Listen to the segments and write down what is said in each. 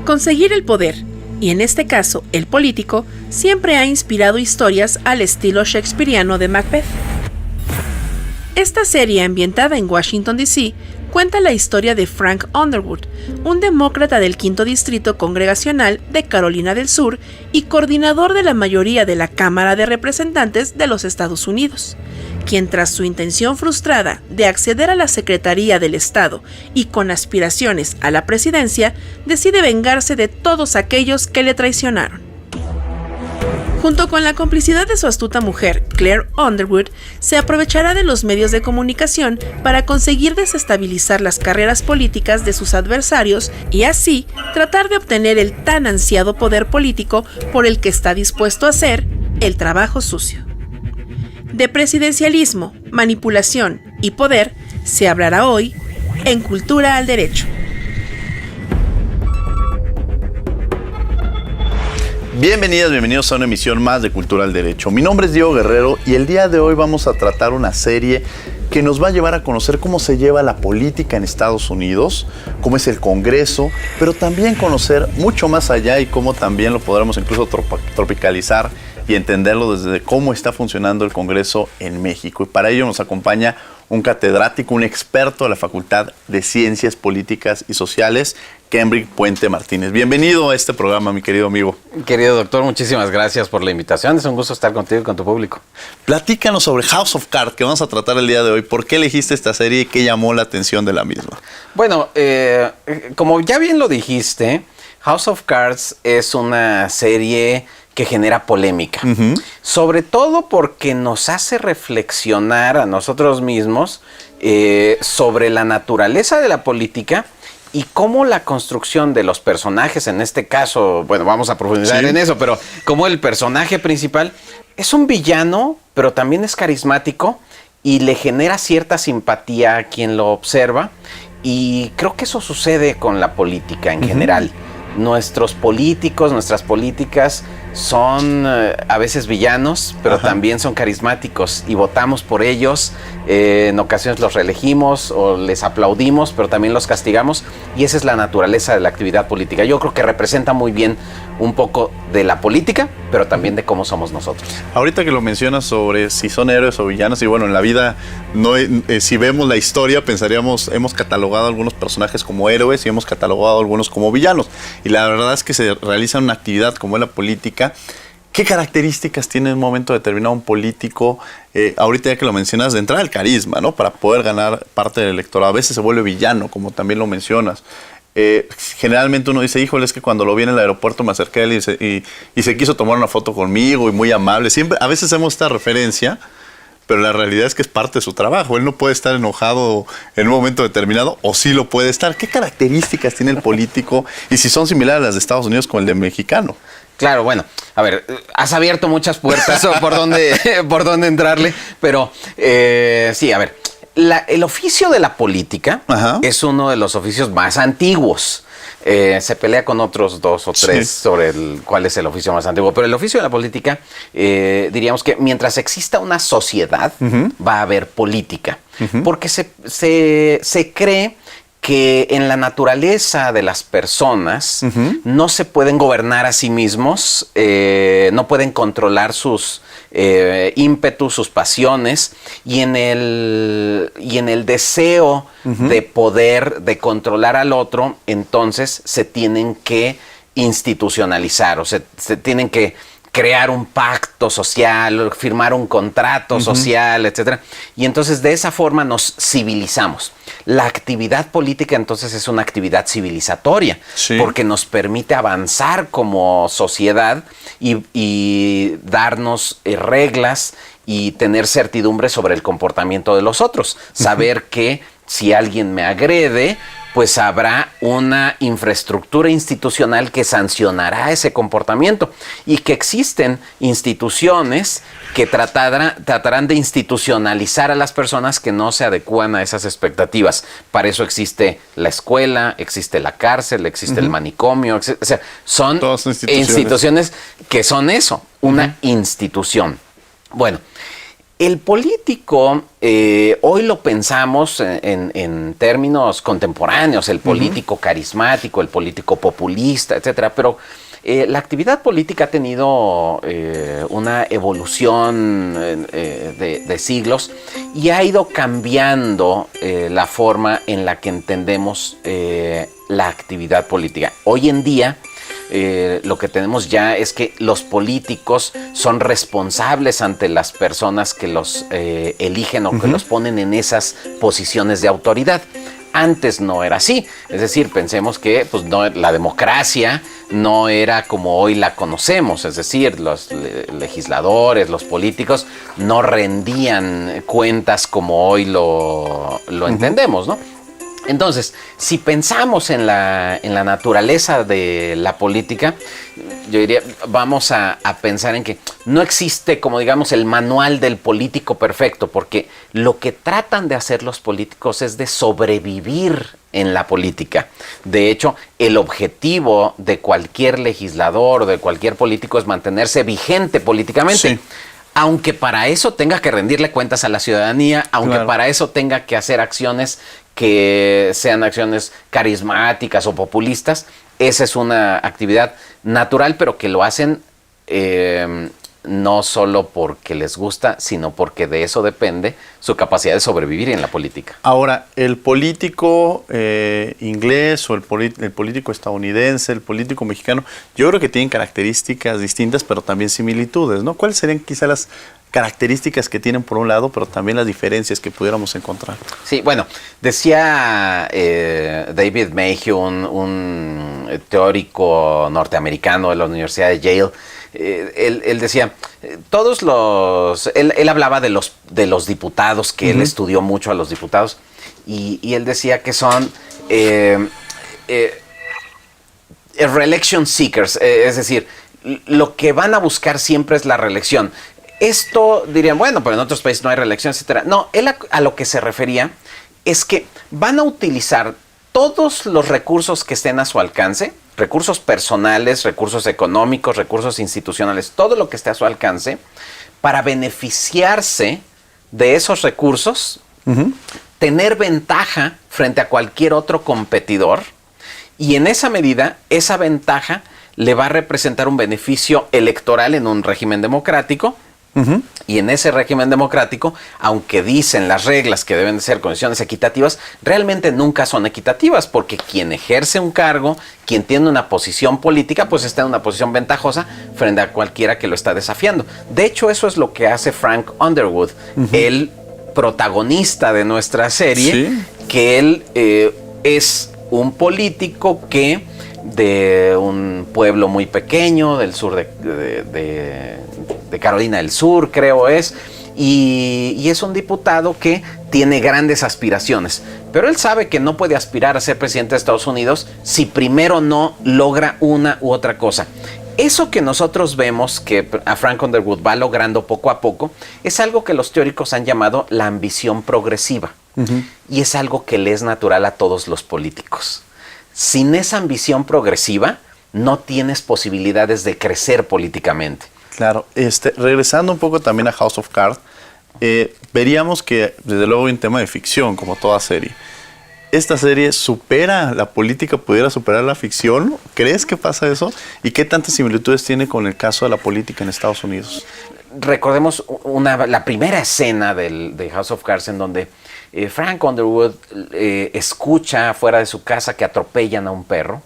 Conseguir el poder, y en este caso el político, siempre ha inspirado historias al estilo shakespeariano de Macbeth. Esta serie, ambientada en Washington, D.C., cuenta la historia de Frank Underwood, un demócrata del 5º Distrito Congregacional de Carolina del Sur y coordinador de la mayoría de la Cámara de Representantes de los Estados Unidos, quien tras su intención frustrada de acceder a la Secretaría del Estado y con aspiraciones a la presidencia, decide vengarse de todos aquellos que le traicionaron. Junto con la complicidad de su astuta mujer, Claire Underwood, se aprovechará de los medios de comunicación para conseguir desestabilizar las carreras políticas de sus adversarios y así tratar de obtener el tan ansiado poder político por el que está dispuesto a hacer el trabajo sucio. De presidencialismo, manipulación y poder se hablará hoy en Cultura al Derecho. Bienvenidos a una emisión más de Cultura al Derecho. Mi nombre es Diego Guerrero y el día de hoy vamos a tratar una serie que nos va a llevar a conocer cómo se lleva la política en Estados Unidos, cómo es el Congreso, pero también conocer mucho más allá y cómo también lo podremos incluso tropicalizar y entenderlo desde cómo está funcionando el Congreso en México. Y para ello nos acompaña un catedrático, un experto de la Facultad de Ciencias Políticas y Sociales, Kenrick Puente Martínez. Bienvenido a este programa, mi querido amigo. Querido doctor, muchísimas gracias por la invitación. Es un gusto estar contigo y con tu público. Platícanos sobre House of Cards, que vamos a tratar el día de hoy. ¿Por qué elegiste esta serie y qué llamó la atención de la misma? Bueno, como ya bien lo dijiste, House of Cards es una serie que genera polémica, sobre todo porque nos hace reflexionar a nosotros mismos sobre la naturaleza de la política y cómo la construcción de los personajes, en este caso, bueno, vamos a profundizar en eso, pero como el personaje principal es un villano, pero también es carismático y le genera cierta simpatía a quien lo observa, y creo que eso sucede con la política en general. Nuestros políticos, nuestras políticas son a veces villanos, pero también son carismáticos y votamos por ellos. En ocasiones los reelegimos o les aplaudimos, pero también los castigamos, y esa es la naturaleza de la actividad política. Yo creo que representa muy bien un poco de la política, pero también de cómo somos nosotros. Ahorita que lo mencionas sobre si son héroes o villanos, y bueno, en la vida, no, si vemos la historia, pensaríamos, hemos catalogado a algunos personajes como héroes y hemos catalogado a algunos como villanos. Y la verdad es que se realiza una actividad como es la política. ¿Qué características tiene en un momento determinado un político? Ahorita ya que lo mencionas, de entrada el carisma, ¿no? Para poder ganar parte del electorado. A veces se vuelve villano, como también lo mencionas. Generalmente uno dice, híjole, es que cuando lo vi en el aeropuerto me acerqué a él y se quiso tomar una foto conmigo y muy amable. Siempre, a veces hacemos esta referencia, pero la realidad es que es parte de su trabajo. Él no puede estar enojado en un momento determinado, o sí lo puede estar. ¿Qué características tiene el político y si son similares a las de Estados Unidos con el de mexicano? Claro, bueno, a ver, has abierto muchas puertas por dónde entrarle, pero sí, a ver, el oficio de la política es uno de los oficios más antiguos. Se pelea con otros dos o tres sobre cuál es el oficio más antiguo, pero el oficio de la política, diríamos que mientras exista una sociedad, va a haber política, porque se cree que en la naturaleza de las personas no se pueden gobernar a sí mismos, no pueden controlar sus ímpetus, sus pasiones, y en el deseo de poder, de controlar al otro, entonces se tienen que institucionalizar, o se tienen que crear un pacto social, firmar un contrato social, etcétera. Y entonces de esa forma nos civilizamos. La actividad política entonces es una actividad civilizatoria, porque nos permite avanzar como sociedad y darnos reglas y tener certidumbre sobre el comportamiento de los otros. Saber que si alguien me agrede, pues habrá una infraestructura institucional que sancionará ese comportamiento, y que existen instituciones que tratarán de institucionalizar a las personas que no se adecúan a esas expectativas. Para eso existe la escuela, existe la cárcel, existe el manicomio, o sea, son instituciones que son eso, una institución. Bueno, El político, hoy lo pensamos en términos contemporáneos, el político carismático, el político populista, etcétera, pero la actividad política ha tenido una evolución de siglos y ha ido cambiando la forma en la que entendemos la actividad política. Hoy en día, lo que tenemos ya es que los políticos son responsables ante las personas que los eligen o que los ponen en esas posiciones de autoridad. Antes no era así, es decir, pensemos que pues, la democracia no era como hoy la conocemos, es decir, los legisladores, los políticos no rendían cuentas como hoy lo entendemos, ¿no? Entonces, si pensamos en la naturaleza de la política, yo diría, vamos a pensar en que no existe, como digamos, el manual del político perfecto, porque lo que tratan de hacer los políticos es de sobrevivir en la política. De hecho, el objetivo de cualquier legislador o de cualquier político es mantenerse vigente políticamente. Sí. Aunque para eso tenga que rendirle cuentas a la ciudadanía, aunque para eso tenga que hacer acciones que sean acciones carismáticas o populistas, esa es una actividad natural, pero que lo hacen no solo porque les gusta, sino porque de eso depende su capacidad de sobrevivir en la política. Ahora, el político inglés o el político estadounidense, el político mexicano, yo creo que tienen características distintas, pero también similitudes, ¿no? ¿Cuáles serían quizás las características que tienen por un lado, pero también las diferencias que pudiéramos encontrar? Sí, bueno, decía David Mayhew, un teórico norteamericano de la Universidad de Yale, él decía, él hablaba de los diputados, que él estudió mucho a los diputados, y él decía que son reelection seekers, es decir, lo que van a buscar siempre es la reelección. Esto dirían, bueno, pero en otros países no hay reelección, etcétera. No, él a lo que se refería es que van a utilizar todos los recursos que estén a su alcance, recursos personales, recursos económicos, recursos institucionales, todo lo que esté a su alcance, para beneficiarse de esos recursos, tener ventaja frente a cualquier otro competidor, y en esa medida, esa ventaja le va a representar un beneficio electoral en un régimen democrático. Y en ese régimen democrático, aunque dicen las reglas que deben de ser condiciones equitativas, realmente nunca son equitativas, porque quien ejerce un cargo, quien tiene una posición política, pues está en una posición ventajosa frente a cualquiera que lo está desafiando. De hecho, eso es lo que hace Frank Underwood, el protagonista de nuestra serie, que él es un político que de un pueblo muy pequeño del sur de Carolina del Sur, creo es, y es un diputado que tiene grandes aspiraciones, pero él sabe que no puede aspirar a ser presidente de Estados Unidos si primero no logra una u otra cosa. Eso que nosotros vemos que a Frank Underwood va logrando poco a poco es algo que los teóricos han llamado la ambición progresiva, y es algo que le es natural a todos los políticos. Sin esa ambición progresiva no tienes posibilidades de crecer políticamente. Claro, regresando un poco también a House of Cards, veríamos que desde luego hay un tema de ficción, como toda serie. ¿Esta serie supera la política, pudiera superar la ficción? ¿Crees que pasa eso? ¿Y qué tantas similitudes tiene con el caso de la política en Estados Unidos? Recordemos la primera escena de House of Cards en donde Frank Underwood escucha fuera de su casa que atropellan a un perro,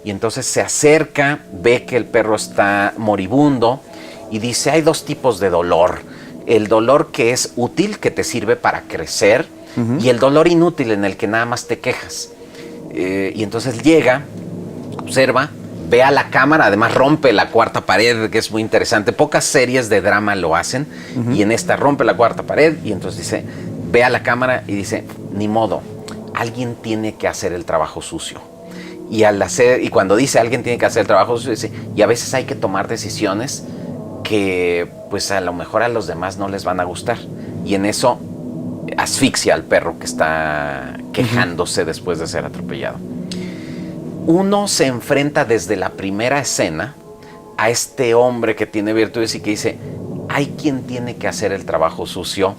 y entonces se acerca, ve que el perro está moribundo y dice, hay dos tipos de dolor: el dolor que es útil, que te sirve para crecer, y el dolor inútil en el que nada más te quejas. Y entonces llega, observa, ve a la cámara, además rompe la cuarta pared, que es muy interesante. Pocas series de drama lo hacen, y en esta rompe la cuarta pared, y entonces dice, ve a la cámara y dice, ni modo, alguien tiene que hacer el trabajo sucio. Y cuando dice alguien tiene que hacer el trabajo sucio, dice, y a veces hay que tomar decisiones que pues a lo mejor a los demás no les van a gustar. Y en eso asfixia al perro que está quejándose después de ser atropellado. Uno se enfrenta desde la primera escena a este hombre que tiene virtudes y que dice, hay quien tiene que hacer el trabajo sucio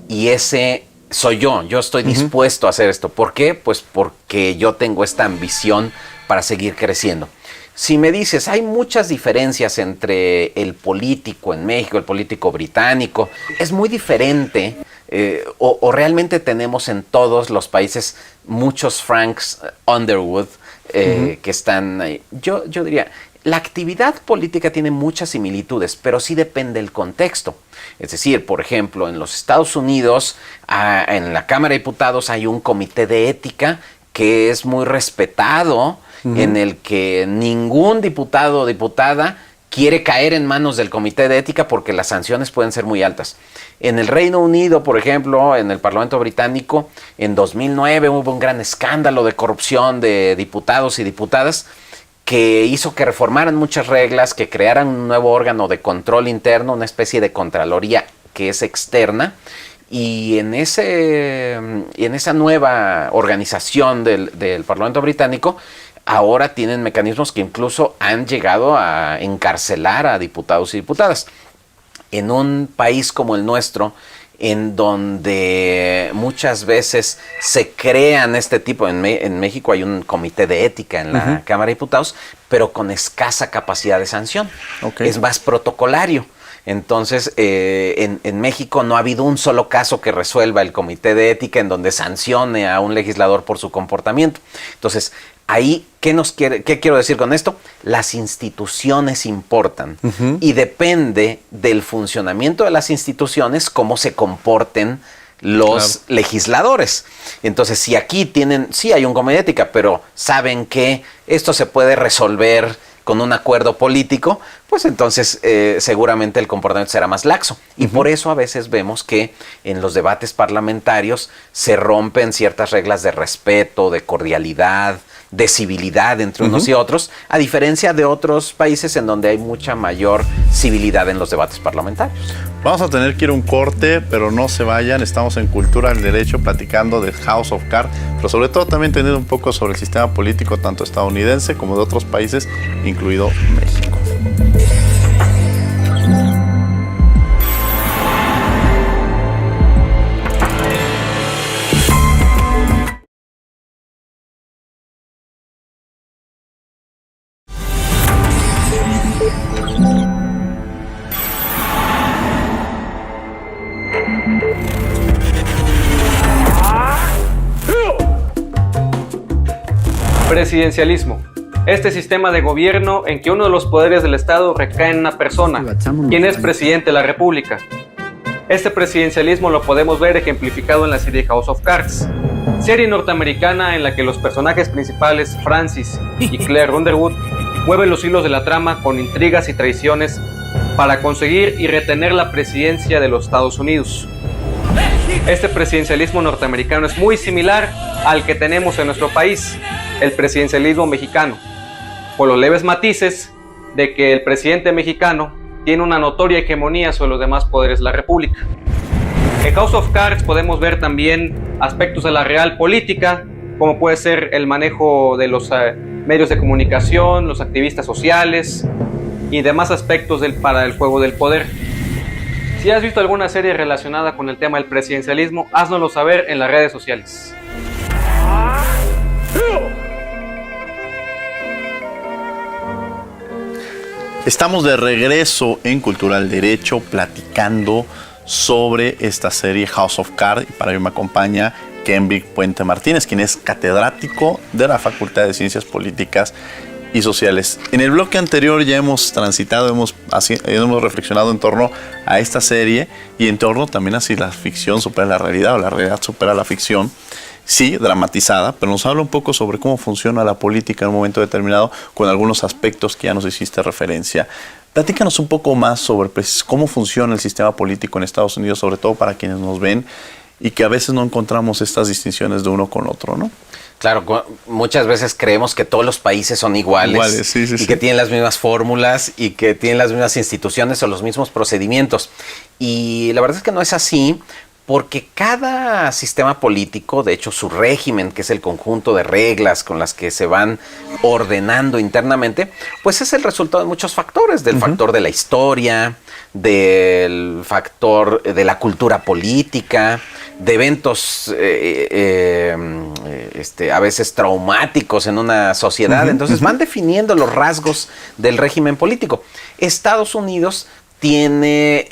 y ese soy yo estoy dispuesto a hacer esto. ¿Por qué? Pues porque yo tengo esta ambición para seguir creciendo. Si me dices, hay muchas diferencias entre el político en México, el político británico, es muy diferente, o realmente tenemos en todos los países muchos Franks Underwood que están ahí. Yo diría, la actividad política tiene muchas similitudes, pero sí depende del contexto. Es decir, por ejemplo, en los Estados Unidos, en la Cámara de Diputados hay un comité de ética que es muy respetado, en el que ningún diputado o diputada quiere caer en manos del comité de ética porque las sanciones pueden ser muy altas. En el Reino Unido, por ejemplo, en el Parlamento británico, en 2009 hubo un gran escándalo de corrupción de diputados y diputadas que hizo que reformaran muchas reglas, que crearan un nuevo órgano de control interno, una especie de contraloría que es externa. Y en esa nueva organización del Parlamento británico, ahora tienen mecanismos que incluso han llegado a encarcelar a diputados y diputadas. En un país como el nuestro, en donde muchas veces se crean este tipo, en México hay un comité de ética en la Cámara de Diputados, pero con escasa capacidad de sanción. Es más protocolario. Entonces, en México no ha habido un solo caso que resuelva el comité de ética en donde sancione a un legislador por su comportamiento. Entonces, ahí, ¿qué quiero decir con esto? Las instituciones importan y depende del funcionamiento de las instituciones cómo se comporten los legisladores. Entonces, si aquí sí hay un comité de ética, pero saben que esto se puede resolver con un acuerdo político, pues entonces seguramente el comportamiento será más laxo. Y por eso a veces vemos que en los debates parlamentarios se rompen ciertas reglas de respeto, de cordialidad, de civilidad entre unos y otros, a diferencia de otros países en donde hay mucha mayor civilidad en los debates parlamentarios. Vamos a tener que ir a un corte, pero no se vayan. Estamos en Cultura del Derecho platicando de House of Cards, pero sobre todo también teniendo un poco sobre el sistema político tanto estadounidense como de otros países, incluido México. Presidencialismo. Este sistema de gobierno en que uno de los poderes del Estado recae en una persona, quien es presidente de la República. Este presidencialismo lo podemos ver ejemplificado en la serie House of Cards, serie norteamericana en la que los personajes principales, Francis y Claire Underwood, mueven los hilos de la trama con intrigas y traiciones para conseguir y retener la presidencia de los Estados Unidos. Este presidencialismo norteamericano es muy similar al que tenemos en nuestro país, el presidencialismo mexicano, con los leves matices de que el presidente mexicano tiene una notoria hegemonía sobre los demás poderes de la República. En House of Cards podemos ver también aspectos de la real política, como puede ser el manejo de los medios de comunicación, los activistas sociales y demás aspectos para el juego del poder. Si has visto alguna serie relacionada con el tema del presidencialismo, háznoslo saber en las redes sociales. Estamos de regreso en Cultura del Derecho platicando sobre esta serie House of Cards. Para ello me acompaña Kenrick Puente Martínez, quien es catedrático de la Facultad de Ciencias Políticas y Sociales. En el bloque anterior ya hemos transitado, hemos reflexionado en torno a esta serie y en torno también a si la ficción supera la realidad o la realidad supera la ficción. Sí, dramatizada, pero nos habla un poco sobre cómo funciona la política en un momento determinado con algunos aspectos que ya nos hiciste referencia. Platícanos un poco más sobre cómo funciona el sistema político en Estados Unidos, sobre todo para quienes nos ven y que a veces no encontramos estas distinciones de uno con otro, ¿no? Claro, muchas veces creemos que todos los países son iguales, sí. Que tienen las mismas fórmulas y que tienen las mismas instituciones o los mismos procedimientos. Y la verdad es que no es así, Porque cada sistema político, de hecho su régimen, que es el conjunto de reglas con las que se van ordenando internamente, pues es el resultado de muchos factores, del factor de la historia, del factor de la cultura política, de eventos a veces traumáticos en una sociedad. Entonces van definiendo los rasgos del régimen político. Estados Unidos tiene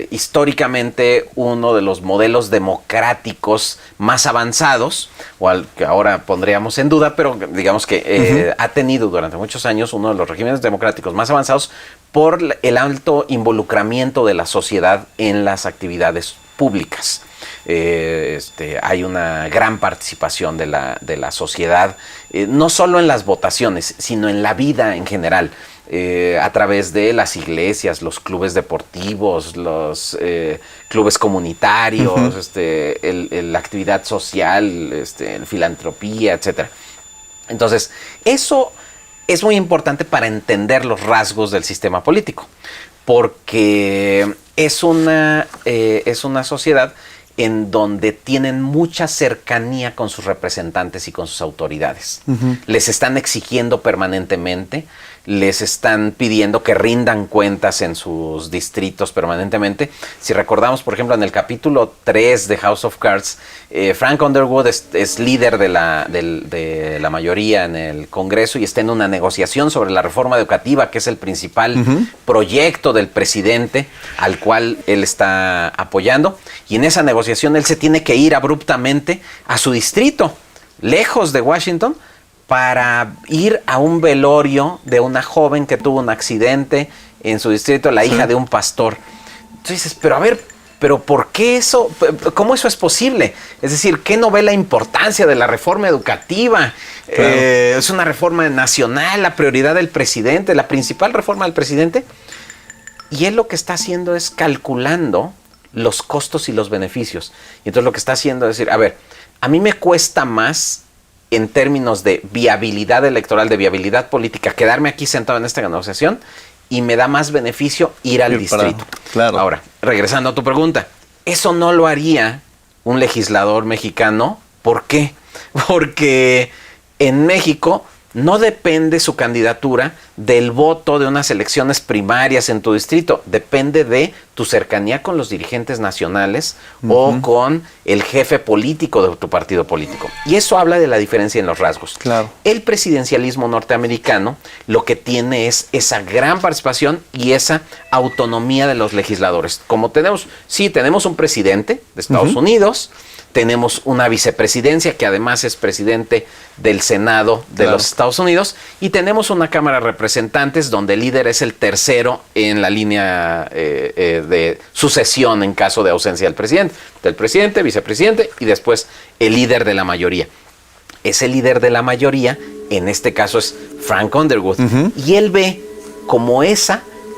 históricamente uno de los modelos democráticos más avanzados, o al que ahora pondríamos en duda, pero digamos que ha tenido durante muchos años uno de los regímenes democráticos más avanzados por el alto involucramiento de la sociedad en las actividades públicas. Hay una gran participación de la sociedad, no solo en las votaciones, sino en la vida en general. A través de las iglesias, los clubes deportivos, los clubes comunitarios, la actividad social, filantropía, etcétera. Entonces, eso es muy importante para entender los rasgos del sistema político, porque es una sociedad en donde tienen mucha cercanía con sus representantes y con sus autoridades. Les están exigiendo permanentemente, les están pidiendo que rindan cuentas en sus distritos permanentemente. Si recordamos, por ejemplo, en el capítulo 3 de House of Cards, Frank Underwood es líder de la mayoría en el Congreso y está en una negociación sobre la reforma educativa, que es el principal proyecto del presidente al cual él está apoyando. Y en esa negociación él se tiene que ir abruptamente a su distrito, lejos de Washington, para ir a un velorio de una joven que tuvo un accidente en su distrito, la hija de un pastor. Entonces dices, pero a ver, ¿pero por qué eso? ¿Cómo eso es posible? Es decir, ¿qué no ve la importancia de la reforma educativa? Claro. Es una reforma nacional, la prioridad del presidente, la principal reforma del presidente. Y él lo que está haciendo es calculando los costos y los beneficios. Y entonces lo que está haciendo es decir, a ver, a mí me cuesta más en términos de viabilidad electoral, de viabilidad política, quedarme aquí sentado en esta negociación, y me da más beneficio ir al distrito. Claro. Ahora, regresando a tu pregunta, eso no lo haría un legislador mexicano. ¿Por qué? Porque en México no depende su candidatura del voto de unas elecciones primarias en tu distrito. Depende de tu cercanía con los dirigentes nacionales o con el jefe político de tu partido político. Y eso habla de la diferencia en los rasgos. Claro. El presidencialismo norteamericano lo que tiene es esa gran participación y esa autonomía de los legisladores. Como tenemos un presidente de Estados Unidos, tenemos una vicepresidencia que además es presidente del Senado de los Estados Unidos, y tenemos una Cámara de Representantes donde el líder es el tercero en la línea de sucesión en caso de ausencia del presidente, vicepresidente y después el líder de la mayoría. Ese líder de la mayoría, en este caso es Frank Underwood, y él ve como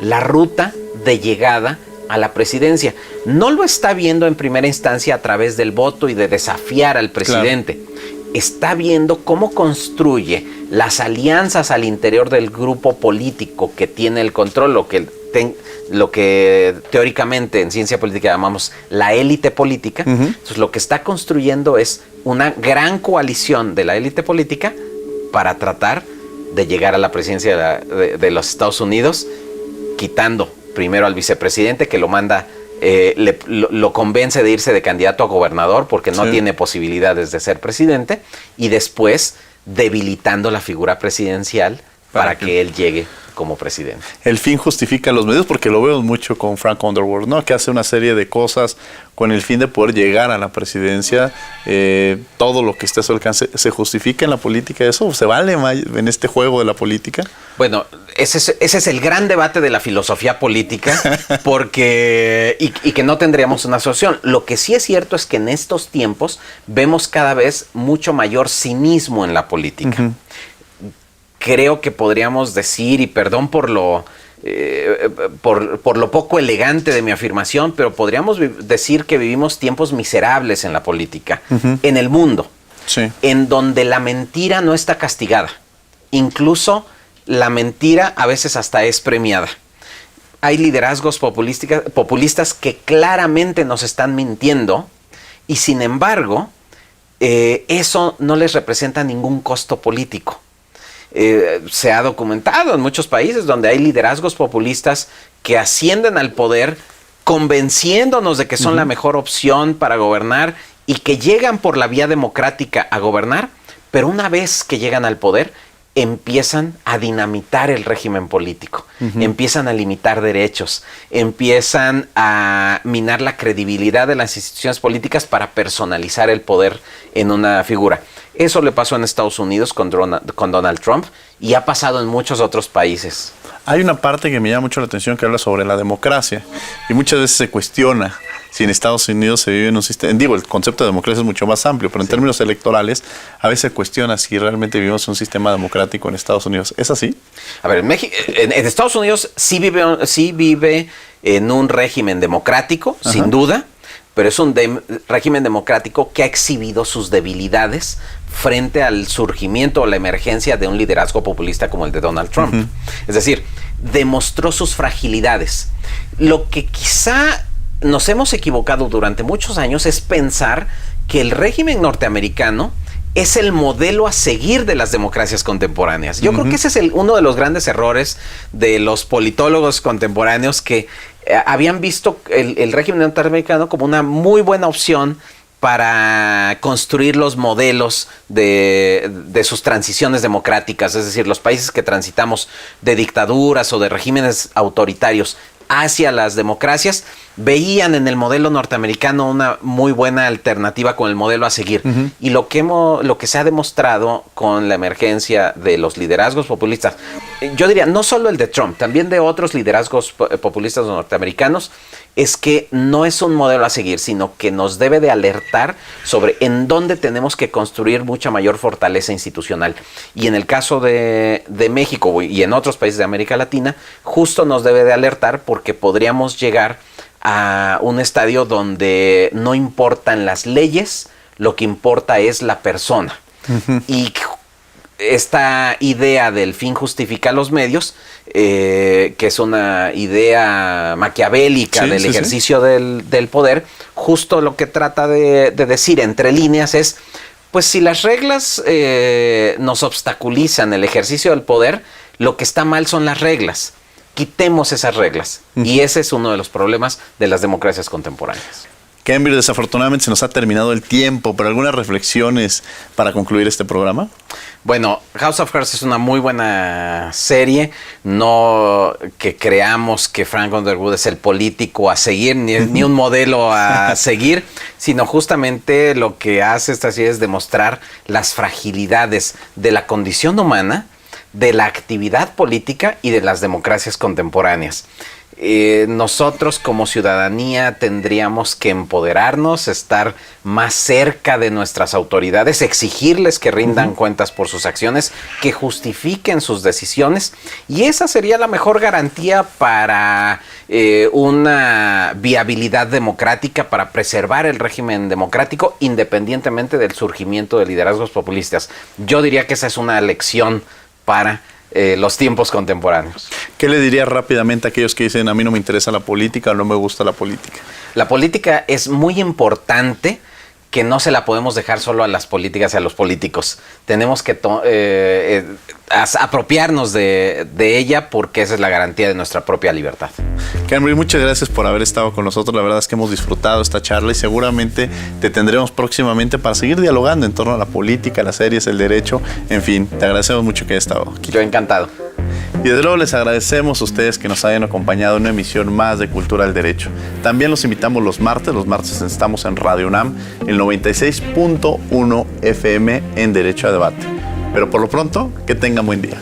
la ruta de llegada a la presidencia. No lo está viendo en primera instancia a través del voto y de desafiar al presidente. Claro. Está viendo cómo construye las alianzas al interior del grupo político que tiene el control, lo que teóricamente en ciencia política llamamos la élite política. Entonces lo que está construyendo es una gran coalición de la élite política para tratar de llegar a la presidencia de los Estados Unidos, quitando primero al vicepresidente, que lo manda, lo convence de irse de candidato a gobernador porque no tiene posibilidades de ser presidente, y después debilitando la figura presidencial para que él llegue como presidente. El fin justifica los medios, porque lo veo mucho con Frank Underwood, ¿no? Que hace una serie de cosas con el fin de poder llegar a la presidencia. Todo lo que esté a su alcance, ¿se justifica en la política eso? ¿Se vale en este juego de la política? Bueno, ese es el gran debate de la filosofía política, porque y que no tendríamos una solución. Lo que sí es cierto es que en estos tiempos vemos cada vez mucho mayor cinismo en la política. Creo que podríamos decir, y perdón por lo poco elegante de mi afirmación, pero podríamos decir que vivimos tiempos miserables en la política, en el mundo, en donde la mentira no está castigada. Incluso la mentira a veces hasta es premiada. hay liderazgos populistas que claramente nos están mintiendo y sin embargo eso no les representa ningún costo político. Se ha documentado en muchos países donde hay liderazgos populistas que ascienden al poder convenciéndonos de que son la mejor opción para gobernar y que llegan por la vía democrática a gobernar, pero una vez que llegan al poder empiezan a dinamitar el régimen político, empiezan a limitar derechos, empiezan a minar la credibilidad de las instituciones políticas para personalizar el poder en una figura. Eso le pasó en Estados Unidos con Donald Trump y ha pasado en muchos otros países. Hay una parte que me llama mucho la atención que habla sobre la democracia y muchas veces se cuestiona si en Estados Unidos se vive en un sistema, digo, el concepto de democracia es mucho más amplio, pero en términos electorales a veces se cuestiona si realmente vivimos en un sistema democrático en Estados Unidos. ¿Es así? A ver, en Estados Unidos sí vive en un régimen democrático, sin duda, pero es un régimen democrático que ha exhibido sus debilidades frente al surgimiento o la emergencia de un liderazgo populista como el de Donald Trump. Es decir, demostró sus fragilidades. Lo que quizá nos hemos equivocado durante muchos años es pensar que el régimen norteamericano es el modelo a seguir de las democracias contemporáneas. Yo creo que ese es uno de los grandes errores de los politólogos contemporáneos que habían visto el régimen norteamericano como una muy buena opción para construir los modelos de sus transiciones democráticas, es decir, los países que transitamos de dictaduras o de regímenes autoritarios hacia las democracias, veían en el modelo norteamericano una muy buena alternativa con el modelo a seguir. Y lo que se ha demostrado con la emergencia de los liderazgos populistas, yo diría, no solo el de Trump, también de otros liderazgos populistas norteamericanos, es que no es un modelo a seguir, sino que nos debe de alertar sobre en dónde tenemos que construir mucha mayor fortaleza institucional. Y en el caso de México y en otros países de América Latina, justo nos debe de alertar porque podríamos llegar a un estadio donde no importan las leyes, lo que importa es la persona. Y esta idea del fin justifica los medios, que es una idea maquiavélica del ejercicio del poder, justo lo que trata de decir entre líneas es, pues si las reglas nos obstaculizan el ejercicio del poder, lo que está mal son las reglas. Quitemos esas reglas. Y ese es uno de los problemas de las democracias contemporáneas. Cambridge, desafortunadamente se nos ha terminado el tiempo, pero ¿algunas reflexiones para concluir este programa? Bueno, House of Cards es una muy buena serie. No que creamos que Frank Underwood es el político a seguir, ni un modelo a seguir, sino justamente lo que hace esta serie es demostrar las fragilidades de la condición humana, de la actividad política y de las democracias contemporáneas. Nosotros como ciudadanía tendríamos que empoderarnos, estar más cerca de nuestras autoridades, exigirles que rindan cuentas por sus acciones, que justifiquen sus decisiones, y esa sería la mejor garantía para una viabilidad democrática, para preservar el régimen democrático independientemente del surgimiento de liderazgos populistas. Yo diría que esa es una lección para los tiempos contemporáneos. ¿Qué le diría rápidamente a aquellos que dicen a mí no me interesa la política o no me gusta la política? La política es muy importante, que no se la podemos dejar solo a las políticas y a los políticos. Tenemos que apropiarnos de ella porque esa es la garantía de nuestra propia libertad. Cambridge, muchas gracias por haber estado con nosotros. La verdad es que hemos disfrutado esta charla y seguramente te tendremos próximamente para seguir dialogando en torno a la política, las series, el derecho. En fin, te agradecemos mucho que hayas estado aquí. Yo encantado. Y desde luego les agradecemos a ustedes que nos hayan acompañado en una emisión más de Cultura del Derecho. También los invitamos los martes estamos en Radio UNAM, el 96.1 FM en Derecho a Debate. Pero por lo pronto, que tengan buen día.